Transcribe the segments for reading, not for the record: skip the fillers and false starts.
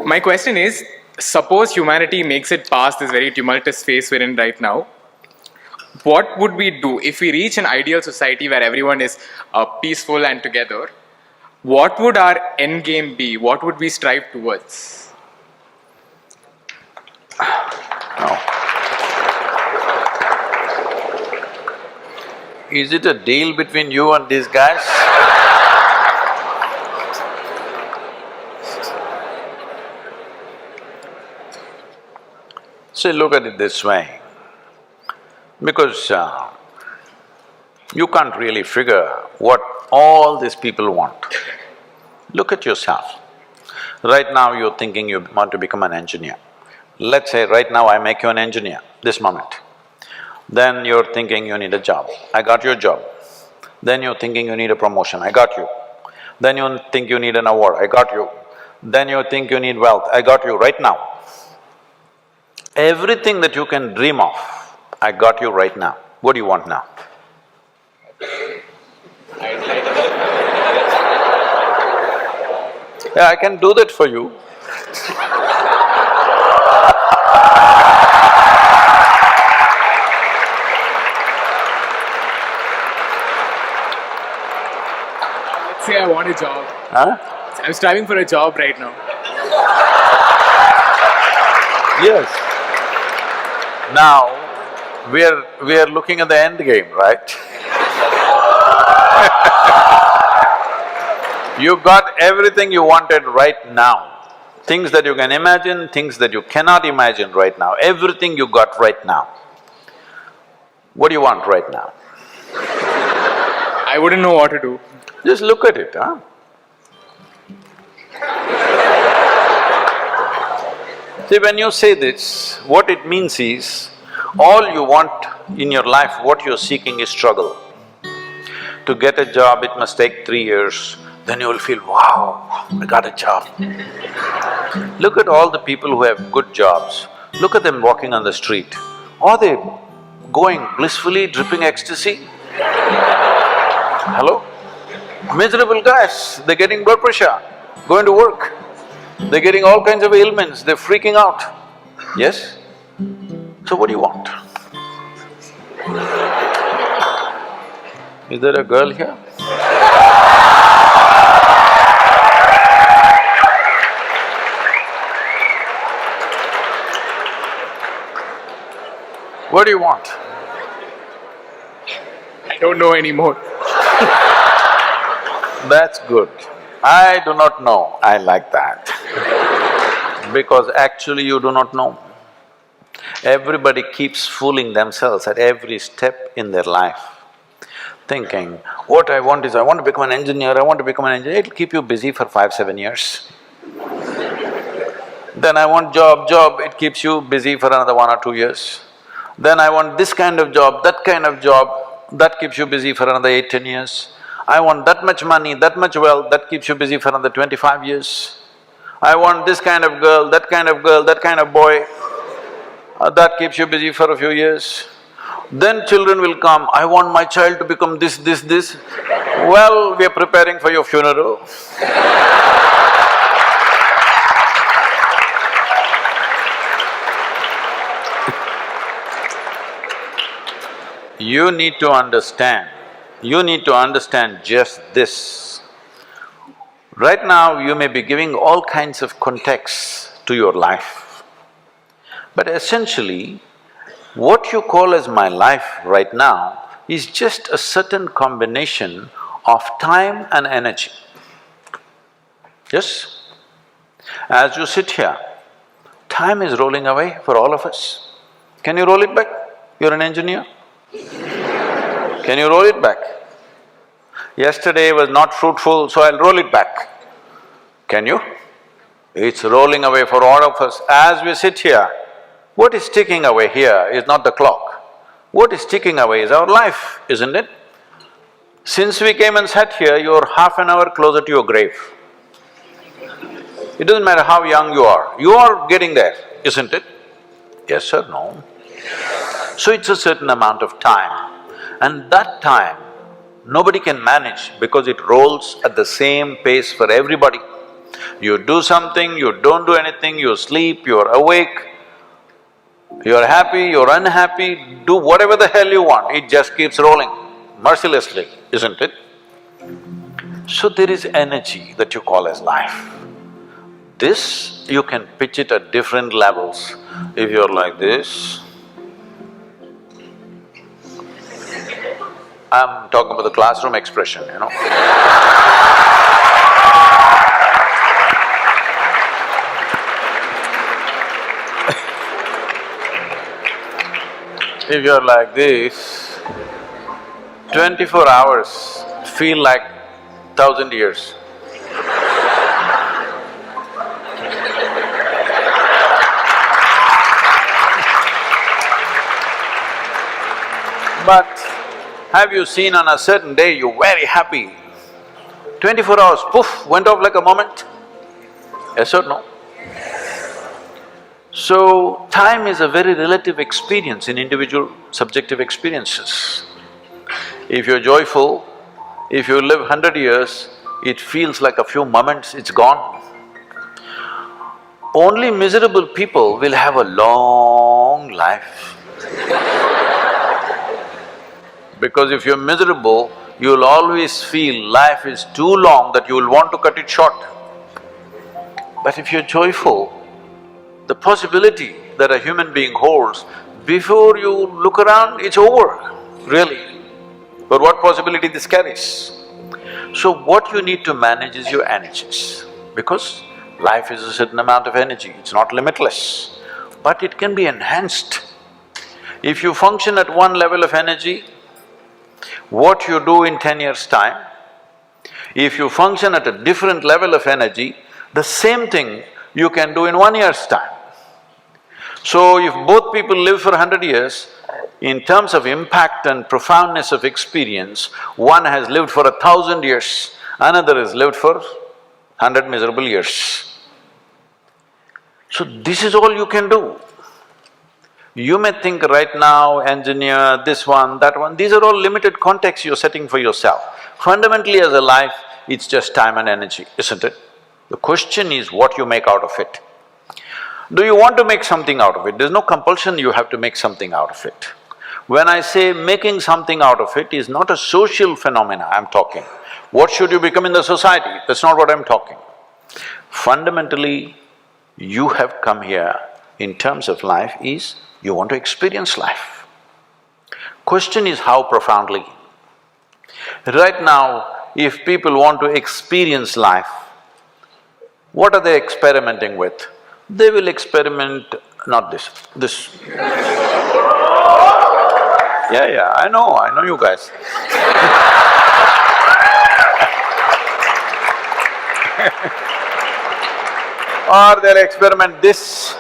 my question is, suppose humanity makes it past this very tumultuous phase we're in right now. What would we do if we reach an ideal society where everyone is peaceful and together? What would our end game be? What would we strive towards? No. Is it a deal between you and these guys? See, look at it this way, because you can't really figure what all these people want. Look at yourself. Right now you're thinking you want to become an engineer. Let's say right now I make you an engineer, this moment. Then you're thinking you need a job, I got your job. Then you're thinking you need a promotion, I got you. Then you think you need an award, I got you. Then you think you need wealth, I got you right now. Everything that you can dream of, I got you right now. What do you want now? Yeah, I can do that for you. Let's say I want a job. Huh? I'm striving for a job right now. Yes. Now, we are looking at the end game, right? You got everything you wanted right now. Things that you can imagine, things that you cannot imagine right now, everything you got right now. What do you want right now? I wouldn't know what to do. Just look at it, huh? See, when you say this, what it means is, all you want in your life, what you're seeking is struggle. To get a job, it must take 3 years, then you will feel, wow, I got a job. Look at all the people who have good jobs, look at them walking on the street. Are they going blissfully, dripping ecstasy? Hello? Miserable guys, they're getting blood pressure, going to work. They're getting all kinds of ailments, they're freaking out. Yes? So what do you want? Is there a girl here? What do you want? I don't know anymore. That's good. I do not know, I like that. Because actually you do not know. Everybody keeps fooling themselves at every step in their life, thinking, what I want is, I want to become an engineer, I want to become an engineer, it'll keep you busy for 5-7 years. Then I want job, it keeps you busy for another 1 or 2 years. Then I want this kind of job, that keeps you busy for another 8-10 years. I want that much money, that much wealth, that keeps you busy for another 25 years. I want this kind of girl, that kind of boy, that keeps you busy for a few years. Then children will come, I want my child to become this. Well, we are preparing for your funeral. You need to understand just this. Right now, you may be giving all kinds of contexts to your life, but essentially, what you call as my life right now is just a certain combination of time and energy. Yes? As you sit here, time is rolling away for all of us. Can you roll it back? You're an engineer. Can you roll it back? Yesterday was not fruitful, so I'll roll it back. Can you? It's rolling away for all of us. As we sit here, what is ticking away here is not the clock. What is ticking away is our life, isn't it? Since we came and sat here, you're half an hour closer to your grave. It doesn't matter how young you are getting there, isn't it? Yes or no? So it's a certain amount of time, and that time nobody can manage because it rolls at the same pace for everybody. You do something, you don't do anything, you sleep, you're awake, you're happy, you're unhappy, do whatever the hell you want, it just keeps rolling mercilessly, isn't it? So there is energy that you call as life. This, you can pitch it at different levels. If you're like this, I'm talking about the classroom expression, you know. If you're like this, 24 hours feel like 1,000 years. But have you seen on a certain day you're very happy, 24 hours, poof, went off like a moment? Yes or no? So, time is a very relative experience in individual subjective experiences. If you're joyful, if you live 100 years, it feels like a few moments, it's gone. Only miserable people will have a long life. Because if you're miserable, you'll always feel life is too long that you will want to cut it short. But if you're joyful, the possibility that a human being holds, before you look around, it's over, really. But what possibility this carries? So what you need to manage is your energies, because life is a certain amount of energy, it's not limitless, but it can be enhanced. If you function at one level of energy, what you do in 10 years' time, if you function at a different level of energy, the same thing you can do in 1 year's time. So if both people live for 100 years, in terms of impact and profoundness of experience, one has lived for 1,000 years, another has lived for 100 miserable years. So this is all you can do. You may think right now, engineer, this one, that one, these are all limited contexts you're setting for yourself. Fundamentally as a life, it's just time and energy, isn't it? The question is what you make out of it. Do you want to make something out of it? There's no compulsion you have to make something out of it. When I say making something out of it is not a social phenomena I'm talking. What should you become in the society? That's not what I'm talking. Fundamentally, you have come here in terms of life is you want to experience life. Question is how profoundly. Right now, if people want to experience life, what are they experimenting with? They will experiment… not this, this. Yeah, I know you guys. Or they'll experiment this,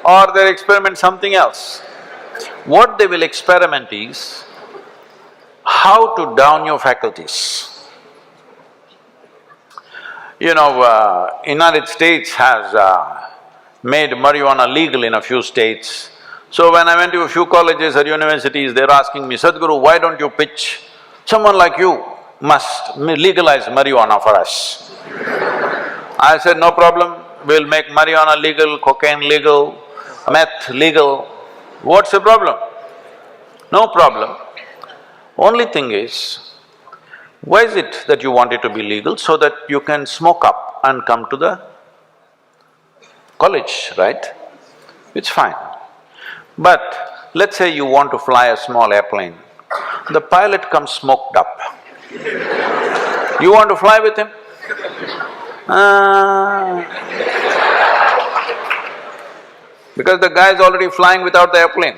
or they'll experiment something else. What they will experiment is how to down your faculties. You know, United States has made marijuana legal in a few states. So when I went to a few colleges or universities, they're asking me, Sadhguru, why don't you pitch? Someone like you must legalize marijuana for us. I said, no problem, we'll make marijuana legal, cocaine legal, meth legal. What's the problem? No problem. Only thing is, why is it that you want it to be legal? So that you can smoke up and come to the college, right? It's fine. But let's say you want to fly a small airplane, the pilot comes smoked up. You want to fly with him? Because the guy is already flying without the airplane.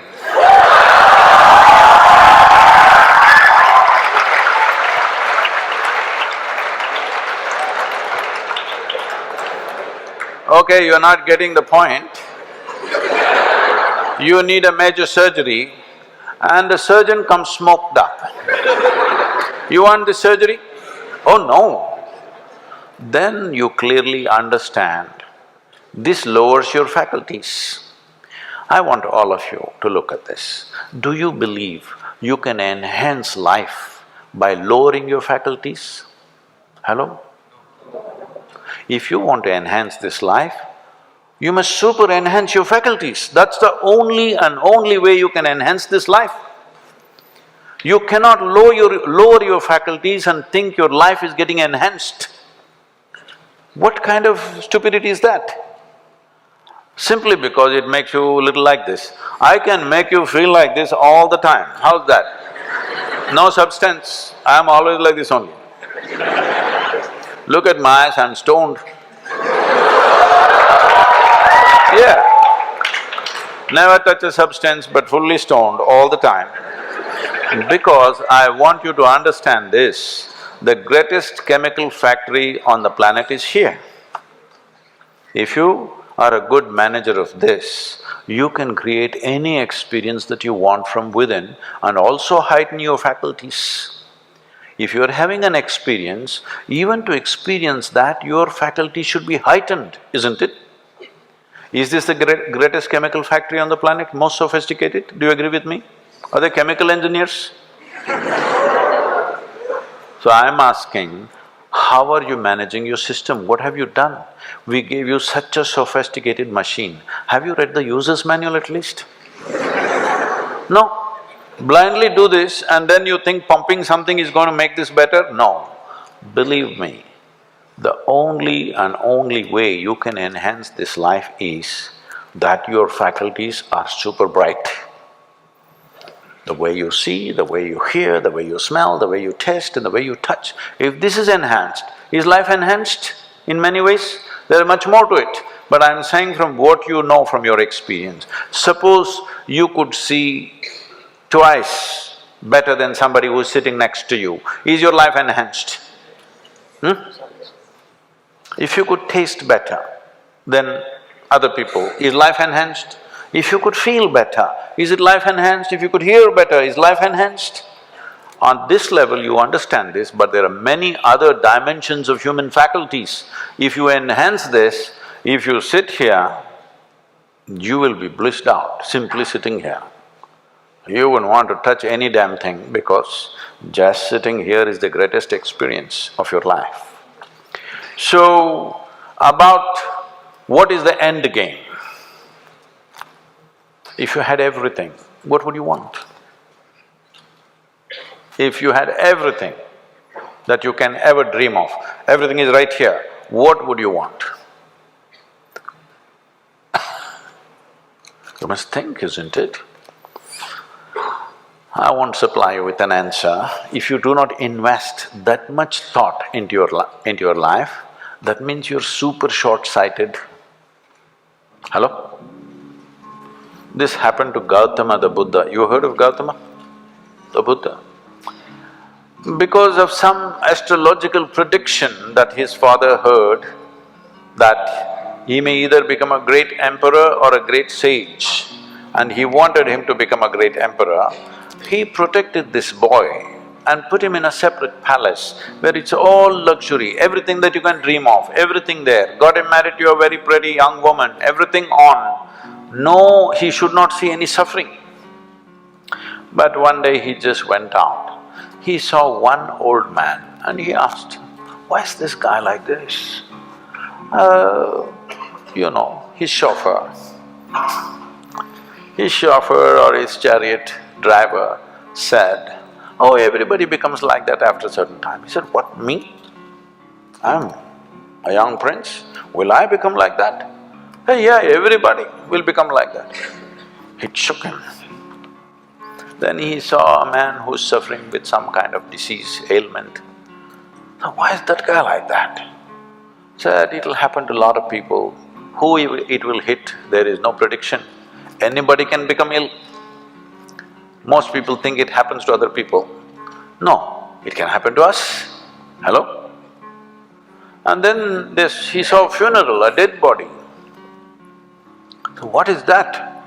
Okay, you're not getting the point. You need a major surgery and the surgeon comes smoked up. You want the surgery? Oh no. Then you clearly understand this lowers your faculties. I want all of you to look at this. Do you believe you can enhance life by lowering your faculties? Hello? If you want to enhance this life, you must super enhance your faculties. That's the only and only way you can enhance this life. You cannot lower your faculties and think your life is getting enhanced. What kind of stupidity is that? Simply because it makes you a little like this. I can make you feel like this all the time. How's that? No substance, I'm always like this only. Look at my eyes, I'm stoned. Yeah. Never touch a substance but fully stoned all the time. Because I want you to understand this, the greatest chemical factory on the planet is here. If you are a good manager of this, you can create any experience that you want from within and also heighten your faculties. If you are having an experience, even to experience that, your faculty should be heightened, isn't it? Is this the greatest chemical factory on the planet, most sophisticated? Do you agree with me? Are they chemical engineers? So I'm asking, how are you managing your system? What have you done? We gave you such a sophisticated machine. Have you read the user's manual at least? No. Blindly do this and then you think pumping something is going to make this better? No. Believe me, the only and only way you can enhance this life is that your faculties are super bright. The way you see, the way you hear, the way you smell, the way you taste and the way you touch. If this is enhanced, is life enhanced? In many ways, there is much more to it. But I'm saying from what you know from your experience, suppose you could see twice better than somebody who's sitting next to you, is your life enhanced? If you could taste better than other people, is life enhanced? If you could feel better, is it life enhanced? If you could hear better, is life enhanced? On this level you understand this, but there are many other dimensions of human faculties. If you enhance this, if you sit here, you will be blissed out simply sitting here. You wouldn't want to touch any damn thing because just sitting here is the greatest experience of your life. So, about what is the end game? If you had everything, what would you want? If you had everything that you can ever dream of, everything is right here, what would you want? You must think, isn't it? I won't supply you with an answer. If you do not invest that much thought into your life, that means you're super short-sighted. Hello? This happened to Gautama the Buddha. You heard of Gautama the Buddha? Because of some astrological prediction that his father heard, that he may either become a great emperor or a great sage, and he wanted him to become a great emperor, he protected this boy and put him in a separate palace where it's all luxury, everything that you can dream of, everything there. Got him married to a very pretty young woman, everything on. No, he should not see any suffering. But one day he just went out. He saw one old man and he asked, why is this guy like this? His chauffeur or his chariot driver said, oh, everybody becomes like that after a certain time. He said, what, me? I'm a young prince, will I become like that? Hey, yeah, everybody will become like that. It shook him. Then he saw a man who's suffering with some kind of disease, ailment. Now, why is that guy like that? Said, it'll happen to a lot of people. Who it will hit, there is no prediction. Anybody can become ill. Most people think it happens to other people. No, it can happen to us. Hello? And then he saw a funeral, a dead body. So what is that?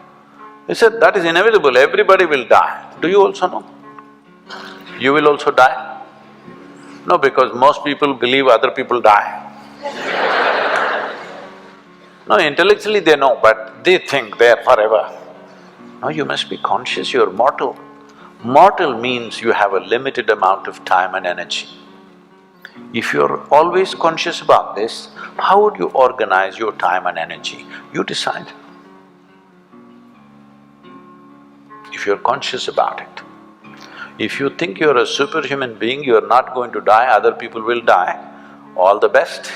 He said, that is inevitable, everybody will die. Do you also know? You will also die? No, because most people believe other people die. No, intellectually they know, but they think they're forever. No, you must be conscious, you're mortal. Mortal means you have a limited amount of time and energy. If you're always conscious about this, how would you organize your time and energy? You decide. If you're conscious about it. If you think you're a superhuman being, you're not going to die, other people will die, all the best.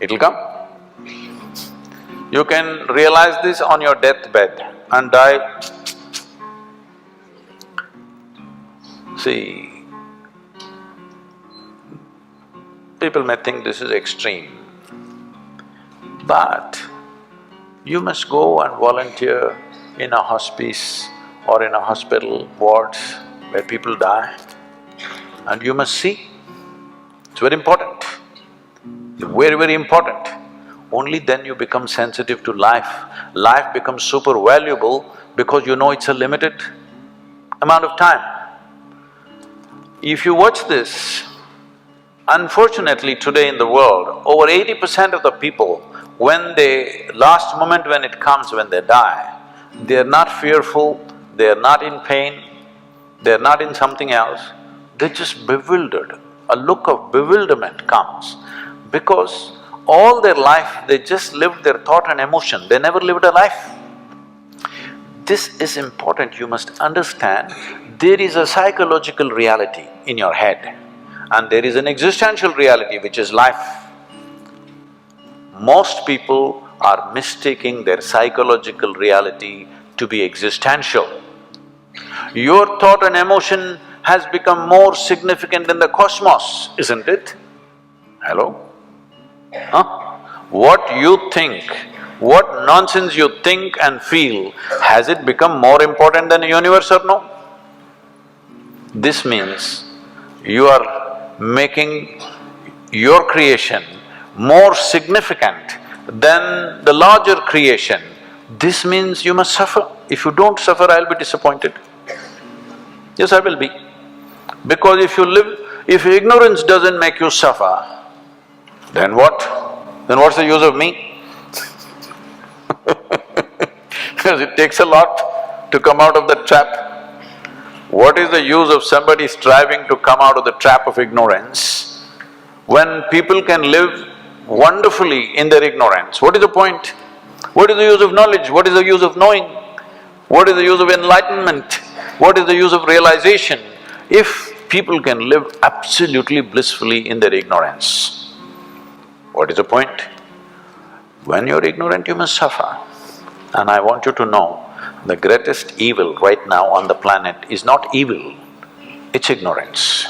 It'll come. You can realize this on your deathbed and die. See, people may think this is extreme, but you must go and volunteer in a hospice or in a hospital wards where people die, and you must see. It's very important, very, very important. Only then you become sensitive to life. Life becomes super valuable because you know it's a limited amount of time. If you watch this, unfortunately today in the world, over 80% of the people, when they… last moment when it comes, when they die, they're not fearful, they're not in pain, they're not in something else, they're just bewildered. A look of bewilderment comes because all their life they just lived their thought and emotion, they never lived a life. This is important, you must understand. There is a psychological reality in your head and there is an existential reality which is life. Most people are mistaking their psychological reality to be existential. Your thought and emotion has become more significant than the cosmos, isn't it? Hello? Huh? What you think, what nonsense you think and feel, has it become more important than the universe or no? This means you are making your creation more significant than the larger creation. This means you must suffer. If you don't suffer, I'll be disappointed. Yes, I will be. Because if ignorance doesn't make you suffer, then what? Then what's the use of me? Because it takes a lot to come out of the trap. What is the use of somebody striving to come out of the trap of ignorance when people can live wonderfully in their ignorance? What is the point? What is the use of knowledge? What is the use of knowing? What is the use of enlightenment? What is the use of realization if people can live absolutely blissfully in their ignorance? What is the point? When you're ignorant, you must suffer. And I want you to know, the greatest evil right now on the planet is not evil, it's ignorance.